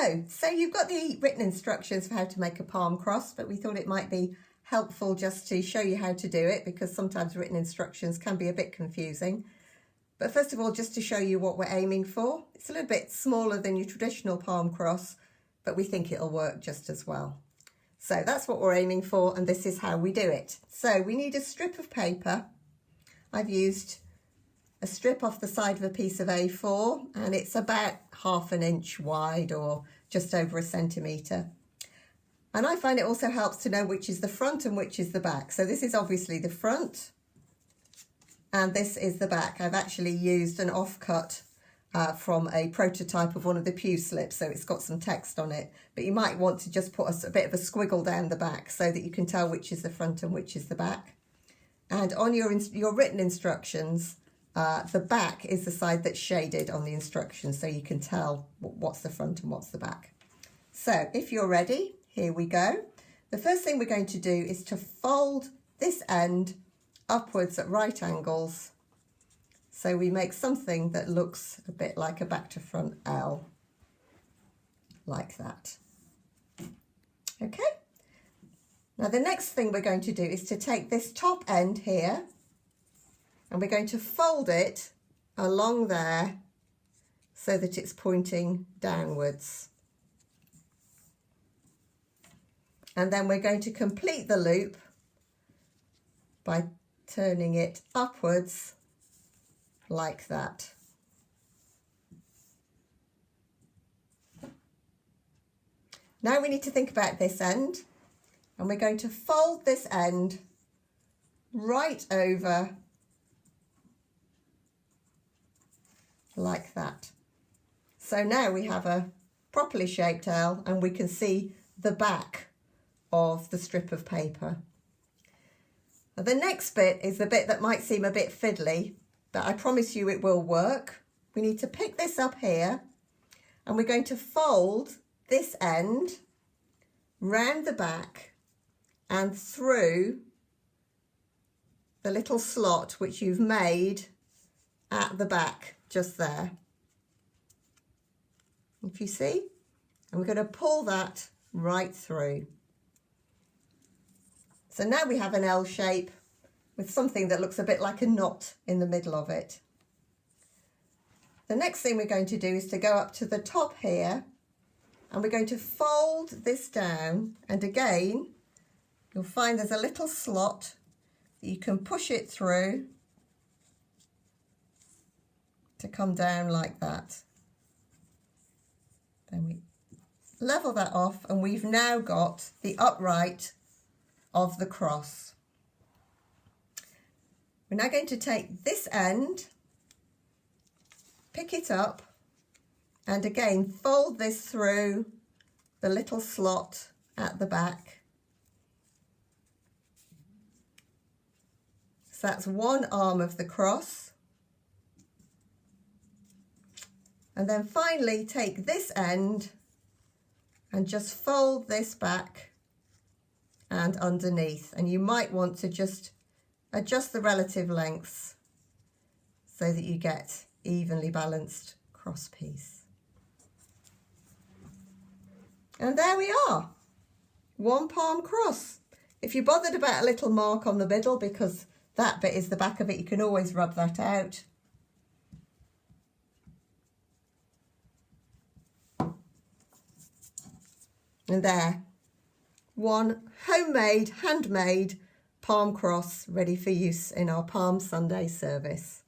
Hello, so you've got the written instructions for how to make a palm cross, but we thought it might be helpful just to show you how to do it because sometimes written instructions can be a bit confusing. But first of all, just to show you what we're aiming for. It's a little bit smaller than your traditional palm cross, but we think it'll work just as well. So that's what we're aiming for, and this is how we do it. So we need a strip of paper. I've used a strip off the side of a piece of A4, and it's about 1/2 inch wide or just over 1 centimetre. And I find it also helps to know which is the front and which is the back. So this is obviously the front and this is the back. I've actually used an offcut from a prototype of one of the pew slips, so it's got some text on it, but you might want to just put a bit of a squiggle down the back so that you can tell which is the front and which is the back. And on your written instructions, the back is the side that's shaded on the instructions, so you can tell what's the front and what's the back. So if you're ready, here we go. The first thing we're going to do is to fold this end upwards at right angles, so we make something that looks a bit like a back to front L, like that. Okay. Now the next thing we're going to do is to take this top end here, and we're going to fold it along there so that it's pointing downwards. And then we're going to complete the loop by turning it upwards like that. Now we need to think about this end, and we're going to fold this end right over like that. So now we have a properly shaped L, and we can see the back of the strip of paper. Now the next bit is the bit that might seem a bit fiddly, but I promise you it will work. We need to pick this up here, and we're going to fold this end round the back and through the little slot which you've made at the back just there. If you see, and we're going to pull that right through. So now we have an L shape with something that looks a bit like a knot in the middle of it. The next thing we're going to do is to go up to the top here, and we're going to fold this down, and again you'll find there's a little slot that you can push it through to come down like that. Then we level that off, and we've now got the upright of the cross. We're now going to take this end, pick it up, and again fold this through the little slot at the back. So that's one arm of the cross. And then finally take this end and just fold this back and underneath, and you might want to just adjust the relative lengths so that you get evenly balanced cross piece. And there we are, one palm cross. If you're bothered about a little mark on the middle, because that bit is the back of it, you can always rub that out. And there, one homemade, handmade palm cross ready for use in our Palm Sunday service.